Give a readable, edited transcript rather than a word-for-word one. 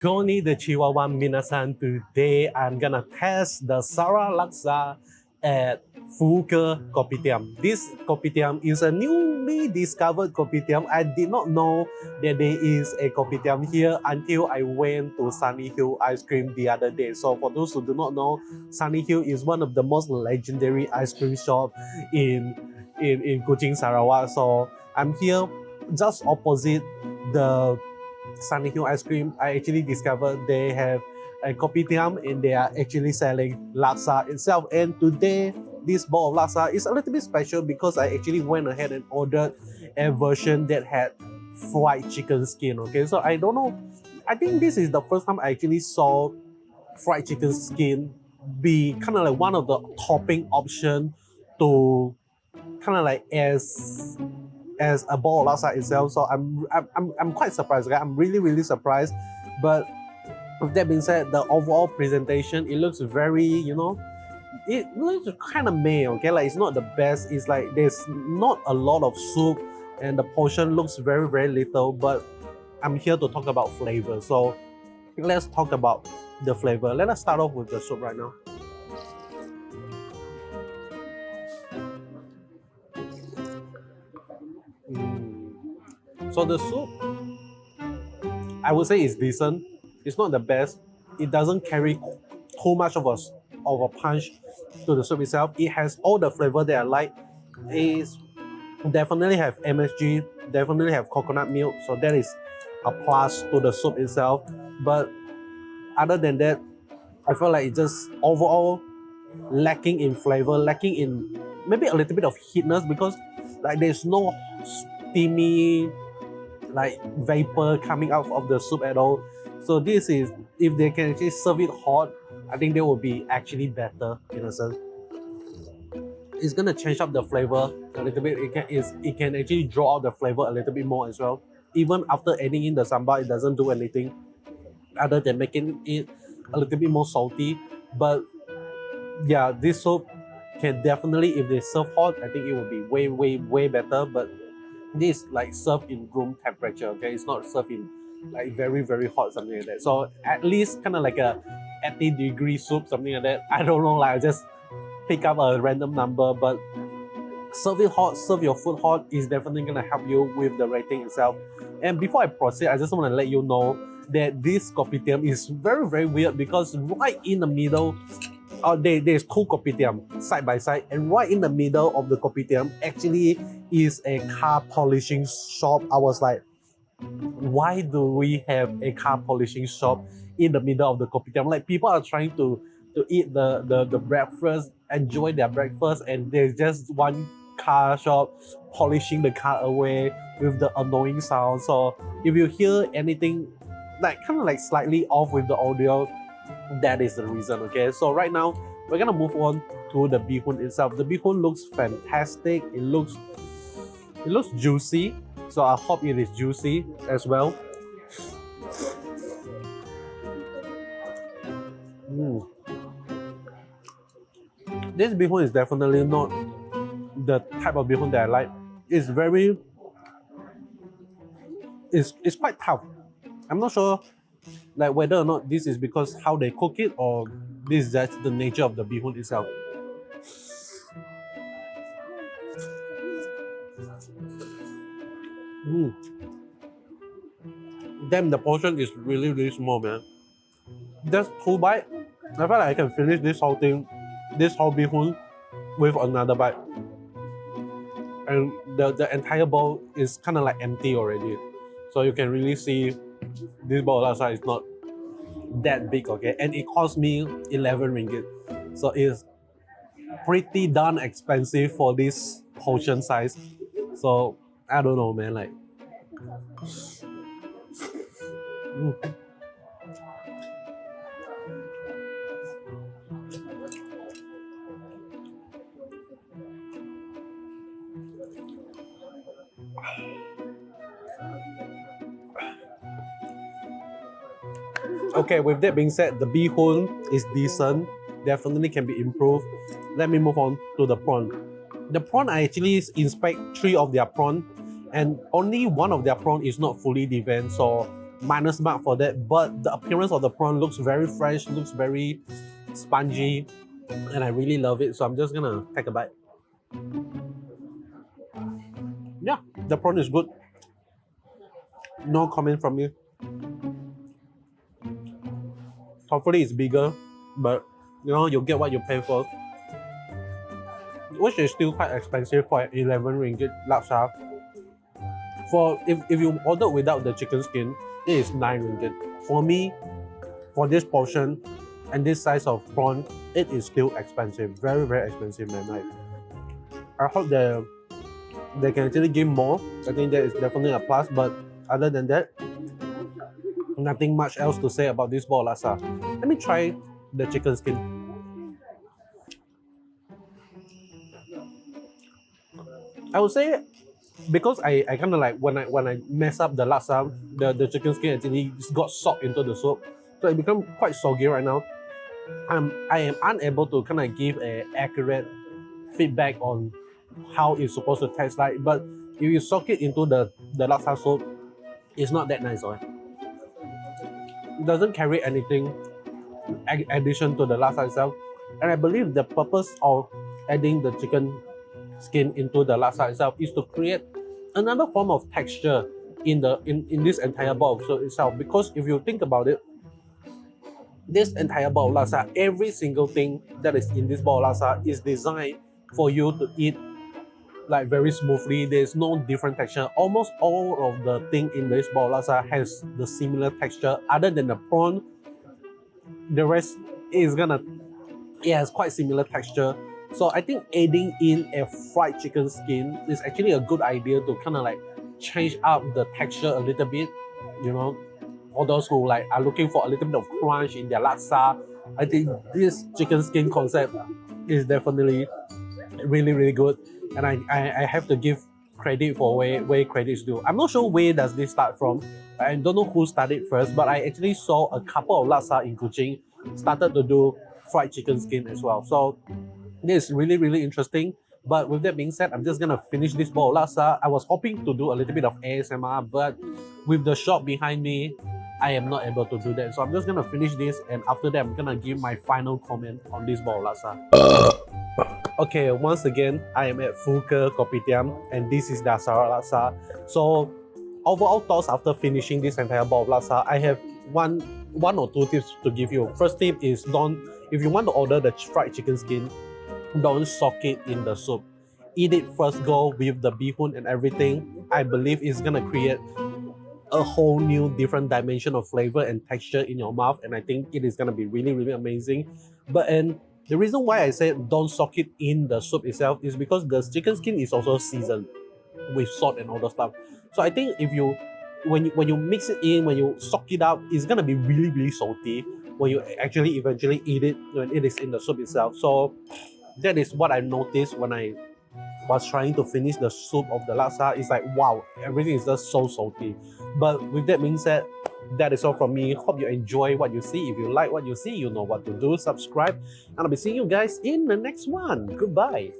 Goni the Chihuahua Minasan. Today I'm gonna test the Sarawak Laksa at Foo Ge Kopitiam. This kopitiam is a newly discovered kopitiam. I did not know that there is a kopitiam here until I went to Sunny Hill Ice Cream the other day. So for those who do not know, Sunny Hill is one of the most legendary ice cream shop in Kuching, Sarawak. So I'm here just opposite the Sunny Hill Ice Cream. I actually discovered they have a kopitiam and they are actually selling laksa itself. And today, this bowl of laksa is a little bit special because I actually went ahead and ordered a version that had fried chicken skin. Okay, so I don't know. I think this is the first time I actually saw fried chicken skin be kind of like one of the topping option to kind of like as a bowl of laksa itself. So I'm quite surprised. Okay? I'm really surprised. But with that being said, the overall presentation, it looks very, it looks kind of meh. Okay, like it's not the best. It's like there's not a lot of soup, and the portion looks very little. But I'm here to talk about flavor. So let's talk about the flavor. Let us start off with the soup right now. So the soup, I would say, is decent. It's not the best. It doesn't carry too much of a punch to the soup itself. It has all the flavor that I like. It's definitely have MSG, definitely have coconut milk, so that is a plus to the soup itself. But other than that, I feel like it's just overall lacking in flavor, lacking in maybe a little bit of heatness because like there's no steamy like vapor coming out of the soup at all. So this is, if they can actually serve it hot, I think they will be actually better in a sense. It's gonna change up the flavor a little bit. It can actually draw out the flavor a little bit more as well. Even after adding in the sambal, it doesn't do anything other than making it a little bit more salty. But yeah, this soup can definitely, if they serve hot, I think it will be way better. But this like served in room temperature. Okay, it's not served in like very hot, something like that. So at least kind of like a 80-degree soup, something like that. I don't know, like I just pick up a random number, but serve it hot, serve your food hot is definitely gonna help you with the rating itself. And before I proceed, I just want to let you know that this kopitiam is very weird because right in the middle, there's two kopitiam side by side, and right in the middle of the kopitiam actually is a car polishing shop. I was like, why do we have a car polishing shop in the middle of the kopitiam? Like people are trying to eat the breakfast, enjoy their breakfast, and there's just one car shop polishing the car away with the annoying sound. So if you hear anything like kind of like slightly off with the audio, that is the reason. Okay, so right now we're gonna move on to the bihun itself. The bihun looks fantastic. It looks juicy, so I hope it is juicy as well. This bihun is definitely not the type of bihun that I like. It's very, it's quite tough. I'm not sure like whether or not this is because how they cook it or this is just the nature of the bihun itself. Damn, the portion is really small, man. Just two bite, I feel like I can finish this whole thing, this whole bihun with another bite. And the entire bowl is kind of like empty already. So you can really see this bowl of laksa is not that big, okay? And it cost me 11 ringgit. So it's pretty darn expensive for this portion size. So I don't know, man, like okay, with that being said, the bihun is decent, definitely can be improved. Let me move on to the prawn. The prawn, I actually inspect 3 of their prawn, and only one of their prawn is not fully deveined. So minus mark for that. But the appearance of the prawn looks very fresh, looks very spongy, and I really love it. So I'm just gonna take a bite. Yeah, the prawn is good. No comment from me. Hopefully it's bigger, but you know, you get what you pay for. Which is still quite expensive for 11 ringgit laksa. For if you order without the chicken skin, it is 9 ringgit. For me, for this portion and this size of prawn, it is still expensive. Very, very expensive, man. I hope they can actually give more. I think that is definitely a plus, but other than that, nothing much else to say about this ball laksa. Let me try the chicken skin. I would say because I kind of like when I mess up the laksa, the chicken skin actually just got soaked into the soup, so it become quite soggy right now. I am unable to kind of give a accurate feedback on how it's supposed to taste like. But if you soak it into the laksa soup, it's not that nice, right? It doesn't carry anything addition to the laksa itself, and I believe the purpose of adding the chicken skin into the laksa itself is to create another form of texture in this entire bowl of soup itself. Because if you think about it, this entire bowl of laksa, every single thing that is in this bowl of laksa is designed for you to eat like very smoothly. There's no different texture. Almost all of the thing in this bowl of laksa has the similar texture, other than the prawn. The rest is it has quite similar texture. So I think adding in a fried chicken skin is actually a good idea to kind of like change up the texture a little bit. You know, for those who like are looking for a little bit of crunch in their laksa, I think this chicken skin concept is definitely really, really good. And I have to give credit for where credit is due. I'm not sure where does this start from. I don't know who started first, but I actually saw a couple of laksa in Kuching started to do fried chicken skin as well. So this is really, really interesting. But with that being said, I'm just gonna finish this bowl of laksa. I was hoping to do a little bit of ASMR, but with the shop behind me, I am not able to do that. So I'm just gonna finish this, and after that, I'm gonna give my final comment on this bowl of laksa. Okay, once again, I am at Foo Ge Kopitiam, and this is the Sarawak laksa. So overall thoughts after finishing this entire bowl of laksa, I have one or two tips to give you. First tip is if you want to order the fried chicken skin, don't soak it in the soup. Eat it first go with the bihun and everything. I believe it's gonna create a whole new different dimension of flavor and texture in your mouth, and I think it is gonna be really, really amazing. And the reason why I said don't soak it in the soup itself is because the chicken skin is also seasoned with salt and all that stuff. So I think if you when you mix it in, when you soak it up, it's gonna be really, really salty when you actually eventually eat it when it is in the soup itself. So that is what I noticed when I was trying to finish the soup of the laksa. It's like, wow, everything is just so salty. But with that being said, that is all from me. Hope you enjoy what you see. If you like what you see, you know what to do. Subscribe, and I'll be seeing you guys in the next one. Goodbye.